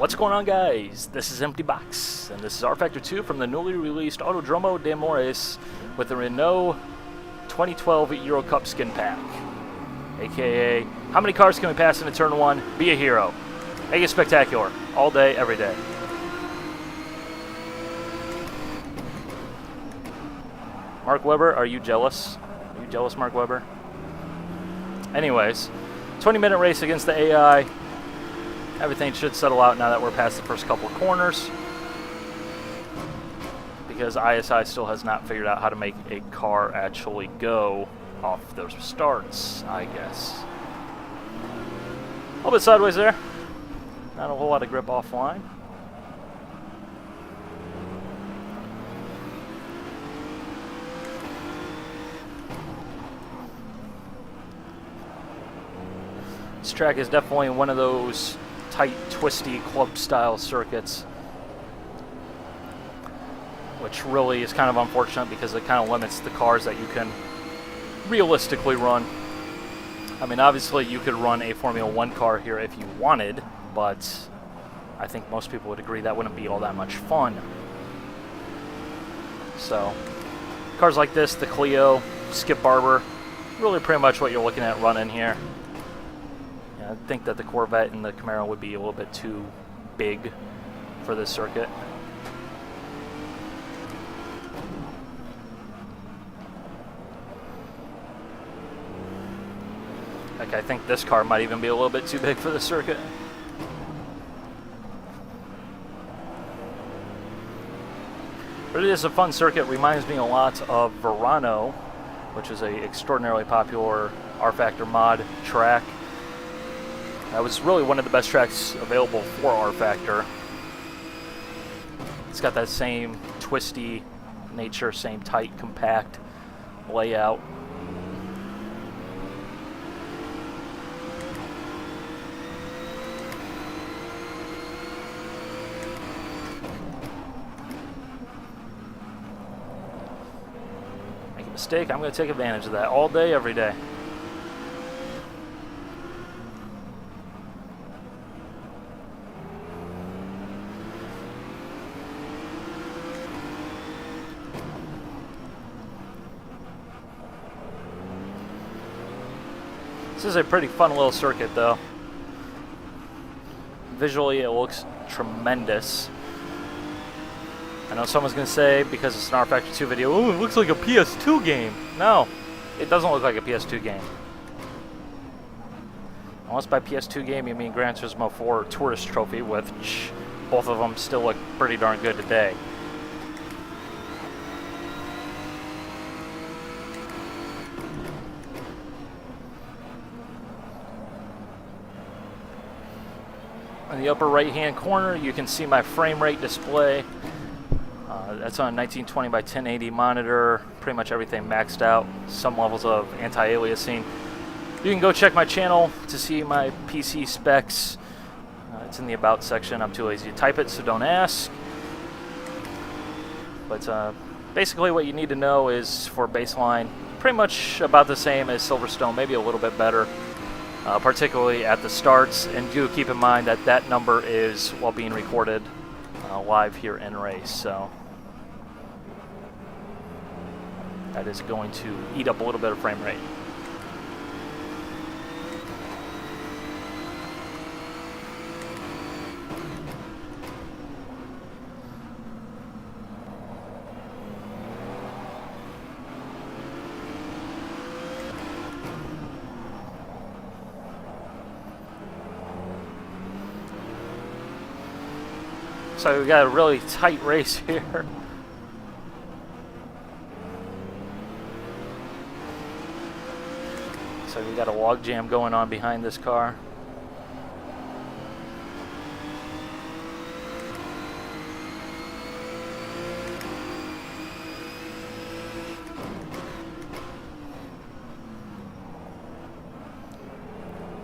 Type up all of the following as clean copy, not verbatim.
What's going on, guys? This is Empty Box, and this is rFactor 2 from the newly released Autodromo de Moraes with the Renault 2012 Euro Cup skin pack. AKA, how many cars can we pass into turn 1? Be a hero. Make it spectacular. All day, every day. Mark Webber, are you jealous? Are you jealous, Mark Webber? Anyways, 20-minute race against the AI. Everything should settle out now that we're past the first couple of corners, because ISI still has not figured out how to make a car actually go off those starts, I guess. A little bit sideways there. Not a whole lot of grip offline. This track is definitely one of those tight, twisty, club-style circuits, which really is kind of unfortunate because it kind of limits the cars that you can realistically run. I mean, obviously you could run a Formula 1 car here if you wanted, but I think most people would agree that wouldn't be all that much fun. So, cars like this, the Clio, Skip Barber, really pretty much what you're looking at running here. I think that the Corvette and the Camaro would be a little bit too big for this circuit. Like, I think this car might even be a little bit too big for the circuit. But it is a fun circuit. Reminds me a lot of Verano, which is a extraordinarily popular rFactor mod track. That was really one of the best tracks available for rFactor. It's got that same twisty nature, same tight, compact layout. Make a mistake, I'm going to take advantage of that all day, every day. This is a pretty fun little circuit, though. Visually, it looks tremendous. I know someone's going to say, because it's an rFactor 2 video, oh, it looks like a PS2 game. No, it doesn't look like a PS2 game. Unless by PS2 game you mean Gran Turismo 4 Tourist Trophy, which both of them still look pretty darn good today. In the upper right hand corner you can see my frame rate display. That's on a 1920 by 1080 monitor, pretty much everything maxed out, some levels of anti-aliasing. You can go check my channel to see my PC specs. It's in the about section. I'm too lazy to type it, so don't ask. But basically what you need to know is, for baseline, pretty much about the same as Silverstone, maybe a little bit better. Particularly at the starts, and do keep in mind that that number is while being recorded live here in race, so that is going to eat up a little bit of frame rate. So we got a really tight race here. So we got a log jam going on behind this car.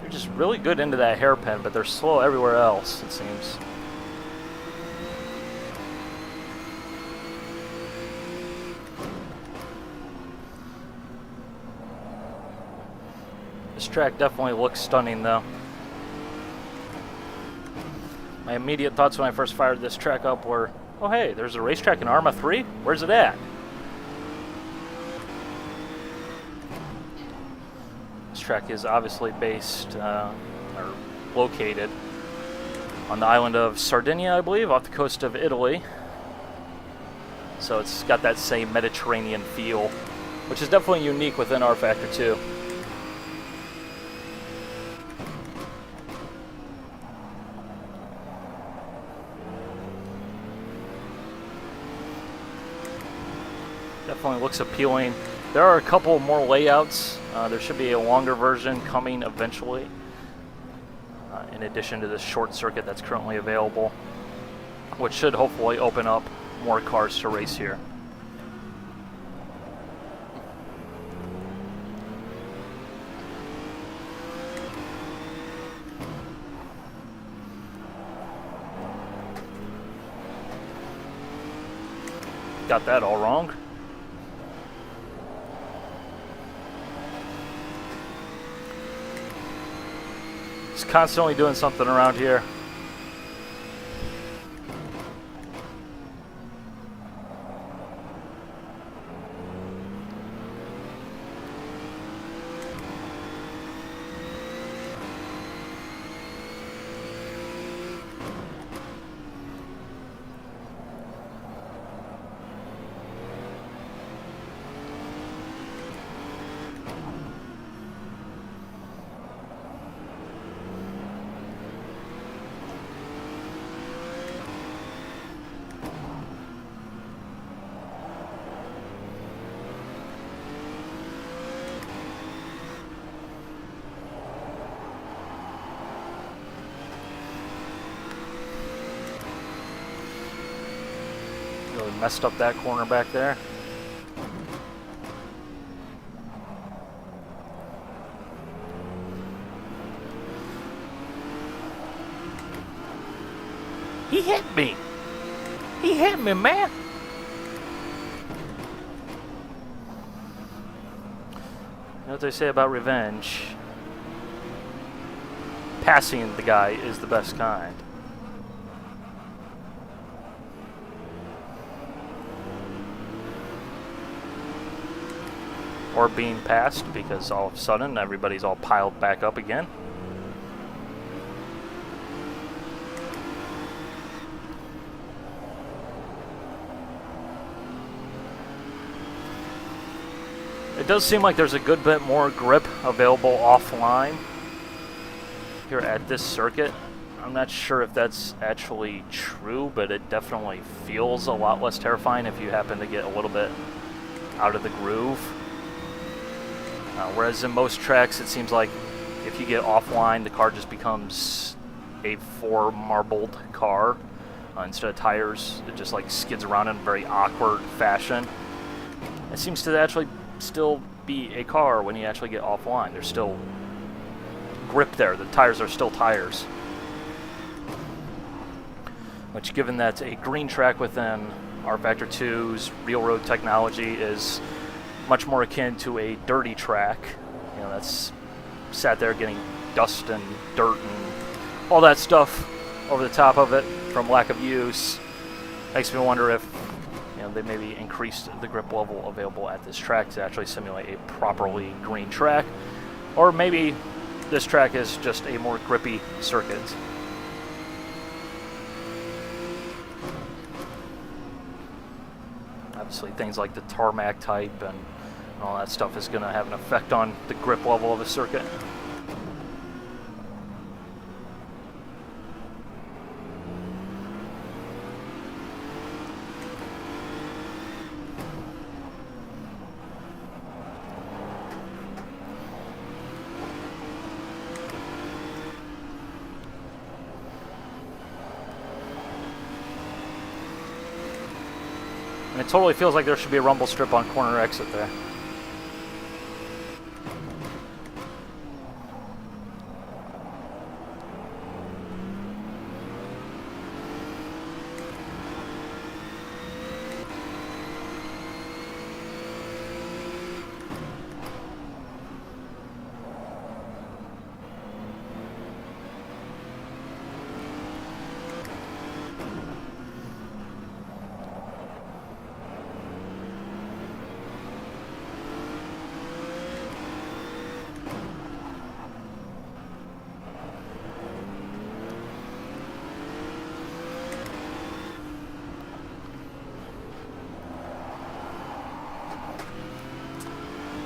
They're just really good into that hairpin, but they're slow everywhere else, it seems. This track definitely looks stunning, though. My immediate thoughts when I first fired this track up were, oh hey, there's a racetrack in Arma 3? Where's it at? This track is obviously based, or located, on the island of Sardinia, I believe, off the coast of Italy. So it's got that same Mediterranean feel, which is definitely unique within rFactor 2. Definitely looks appealing. There are a couple more layouts. There should be a longer version coming eventually, in addition to this short circuit that's currently available, which should hopefully open up more cars to race here. Got that all wrong. Just constantly doing something around here. Really messed up that corner back there. He hit me! He hit me, man! You know what they say about revenge? Passing the guy is the best kind. Or being passed, because all of a sudden everybody's all piled back up again. It does seem like there's a good bit more grip available offline here at this circuit. I'm not sure if that's actually true, but it definitely feels a lot less terrifying if you happen to get a little bit out of the groove. Whereas in most tracks, it seems like if you get offline, the car just becomes a four-marbled car. Instead of tires, it just like skids around in a very awkward fashion. It seems to actually still be a car when you actually get offline. There's still grip there. The tires are still tires. Which, given that a green track within rFactor 2's real road technology is much more akin to a dirty track, you know, that's sat there getting dust and dirt and all that stuff over the top of it from lack of use, makes me wonder if, you know, they maybe increased the grip level available at this track to actually simulate a properly green track, or maybe this track is just a more grippy circuit. Obviously, things like the tarmac type and all that stuff is going to have an effect on the grip level of a circuit. And it totally feels like there should be a rumble strip on corner exit there.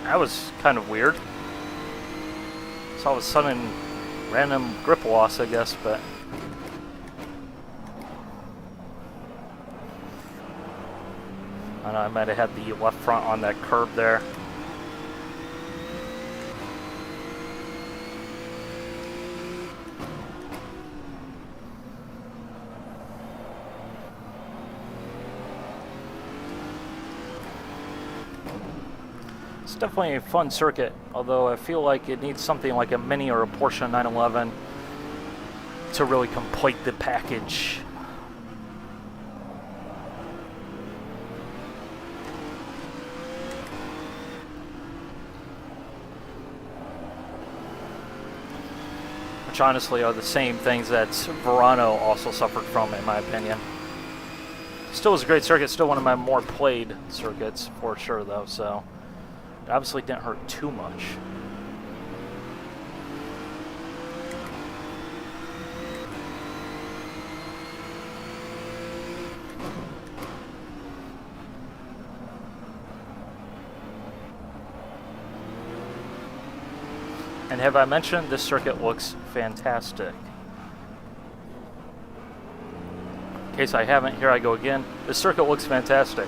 That was kind of weird. It's all of a sudden random grip loss, I guess, but I don't know, I might have had the left front on that curb there. It's definitely a fun circuit, although I feel like it needs something like a Mini or a Porsche 911 to really complete the package. Which honestly are the same things that Verano also suffered from, in my opinion. Still was a great circuit, still one of my more played circuits for sure though, so it obviously didn't hurt too much. And have I mentioned this circuit looks fantastic? In case I haven't, here I go again. This circuit looks fantastic.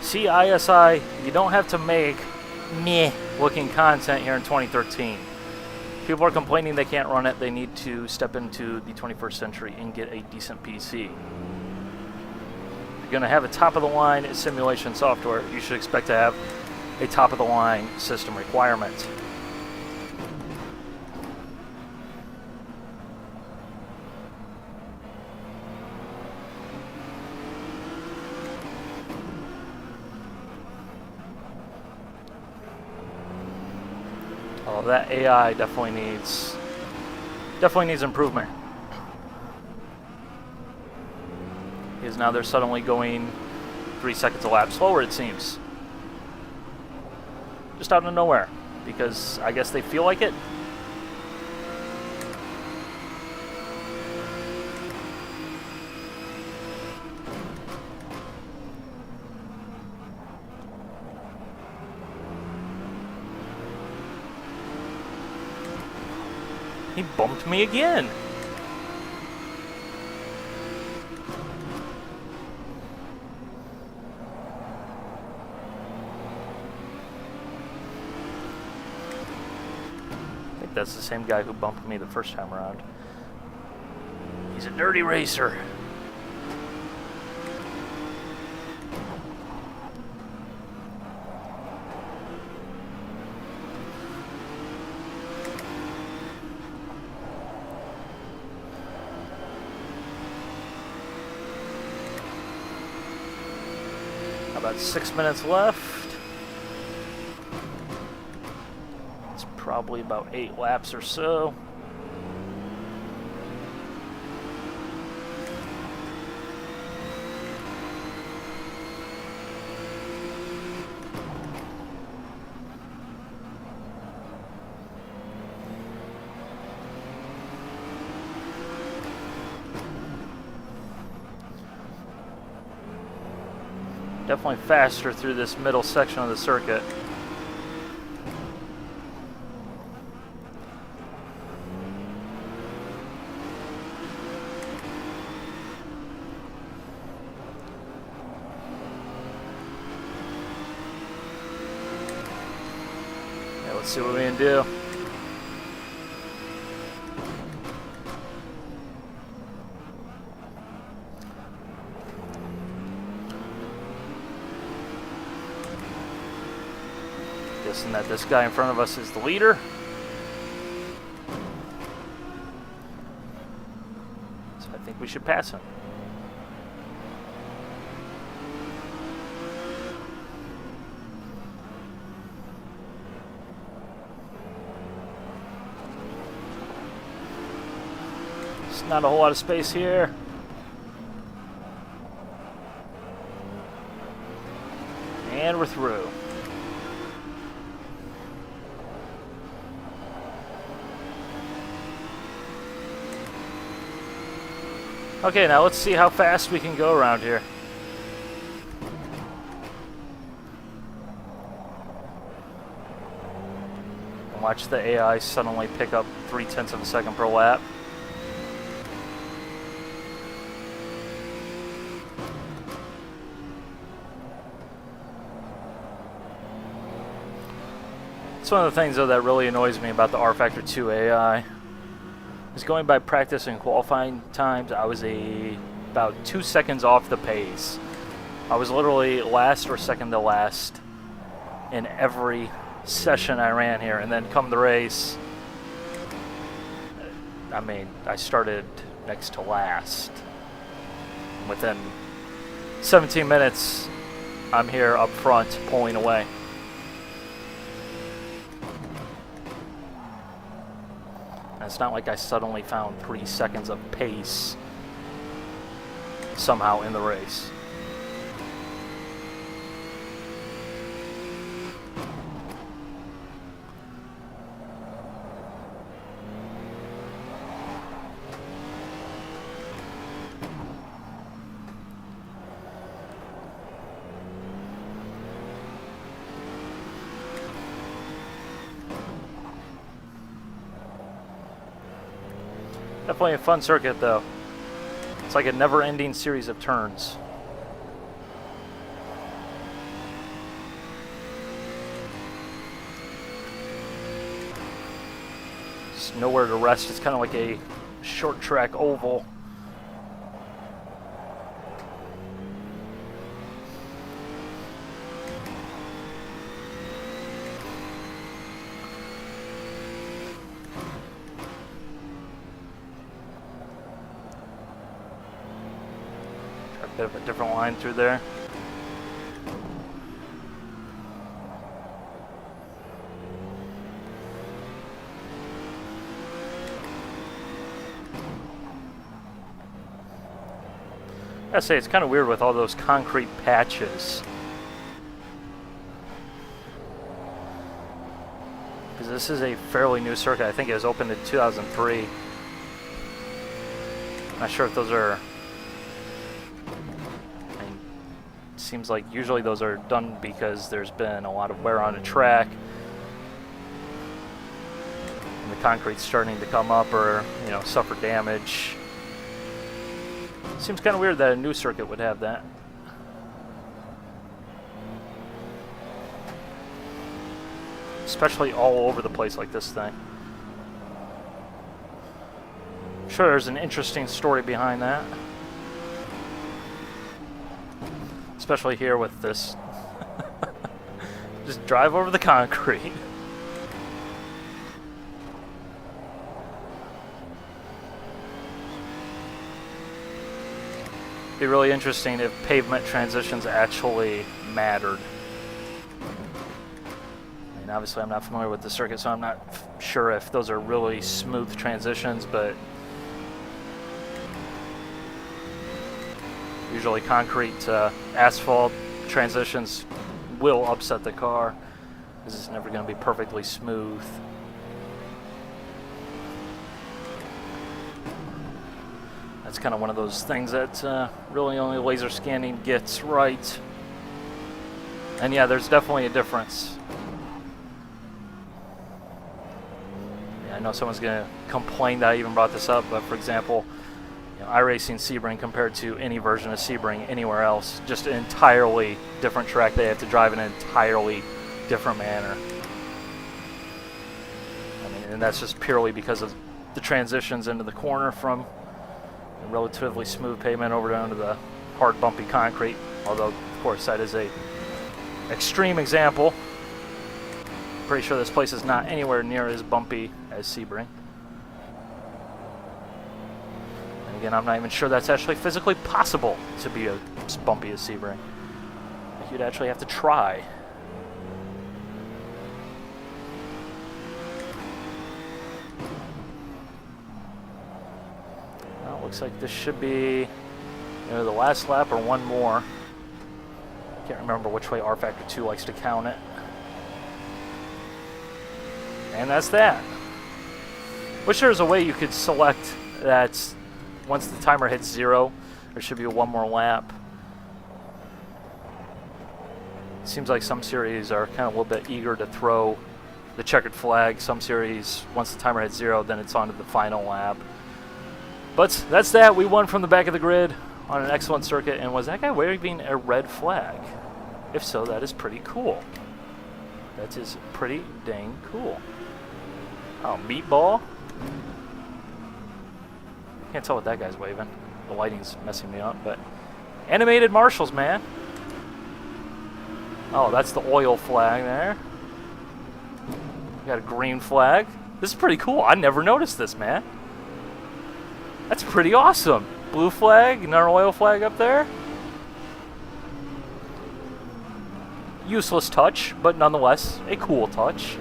See, ISI, you don't have to make meh looking content here in 2013. People are complaining they can't run it. They need to step into the 21st century and get a decent PC. If you're going to have a top-of-the-line simulation software, you should expect to have a top-of-the-line system requirement. Oh, that AI definitely needs improvement. Because now they're suddenly going 3 seconds a lap slower, it seems. Just out of nowhere. Because I guess they feel like it. He bumped me again. I think that's the same guy who bumped me the first time around. He's a dirty racer. About 6 minutes left. It's probably about 8 laps or so. Definitely faster through this middle section of the circuit. Yeah, let's see what we can do. Guessing that this guy in front of us is the leader. So I think we should pass him. There's not a whole lot of space here. And we're through. Okay, now let's see how fast we can go around here. And watch the AI suddenly pick up 0.3 of a second per lap. It's one of the things, though, that really annoys me about the rFactor 2 AI. Is going by practice and qualifying times, I was about 2 seconds off the pace. I was literally last or second to last in every session I ran here, and then come the race, I mean, I started next to last. Within 17 minutes, I'm here up front, pulling away. It's not like I suddenly found 3 seconds of pace somehow in the race. Definitely a fun circuit, though. It's like a never-ending series of turns. Just nowhere to rest. It's kind of like a short track oval. Bit of a different line through there. I gotta say, it's kind of weird with all those concrete patches. Because this is a fairly new circuit. I think it was opened in 2003. Not sure if those are... Seems like usually those are done because there's been a lot of wear on the track and the concrete's starting to come up or, you know, suffer damage. Seems kind of weird that a new circuit would have that. Especially all over the place like this thing. I'm sure there's an interesting story behind that. Especially here with this. Just drive over the concrete. It'd be really interesting if pavement transitions actually mattered. I mean, obviously I'm not familiar with the circuit, so I'm not sure if those are really smooth transitions, but usually concrete to asphalt transitions will upset the car because it's never going to be perfectly smooth. That's kind of one of those things that really only laser scanning gets right. And yeah, there's definitely a difference. Yeah, I know someone's going to complain that I even brought this up, but for example, iRacing Sebring compared to any version of Sebring anywhere else, just an entirely different track. They have to drive in an entirely different manner. I mean, and that's just purely because of the transitions into the corner from a relatively smooth pavement over down to the hard, bumpy concrete. Although, of course, that is a extreme example. Pretty sure this place is not anywhere near as bumpy as Sebring. Again, I'm not even sure that's actually physically possible to be as bumpy as Sebring. You'd actually have to try. Well, it looks like this should be either the last lap or one more. Can't remember which way rFactor 2 likes to count it. And that's that. Wish there was a way you could select that once the timer hits 0, there should be a 1 more lap. Seems like some series are kind of a little bit eager to throw the checkered flag. Some series, once the timer hits 0, then it's on to the final lap. But that's that. We won from the back of the grid on an excellent circuit. And was that guy waving a red flag? If so, that is pretty cool. That is pretty dang cool. Oh, meatball? Can't tell what that guy's waving. The lighting's messing me up, but animated marshals, man. Oh, that's the oil flag there. Got a green flag. This is pretty cool. I never noticed this, man. That's pretty awesome. Blue flag, another oil flag up there. Useless touch, but nonetheless, a cool touch.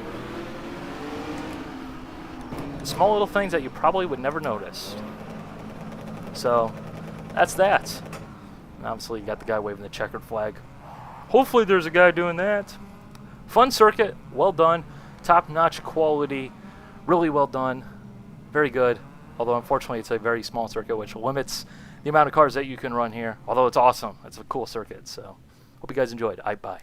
Small little things that you probably would never notice. So, that's that. And obviously, you got the guy waving the checkered flag. Hopefully, there's a guy doing that. Fun circuit. Well done. Top-notch quality. Really well done. Very good. Although, unfortunately, it's a very small circuit, which limits the amount of cars that you can run here. Although, it's awesome. It's a cool circuit. So, hope you guys enjoyed. Bye.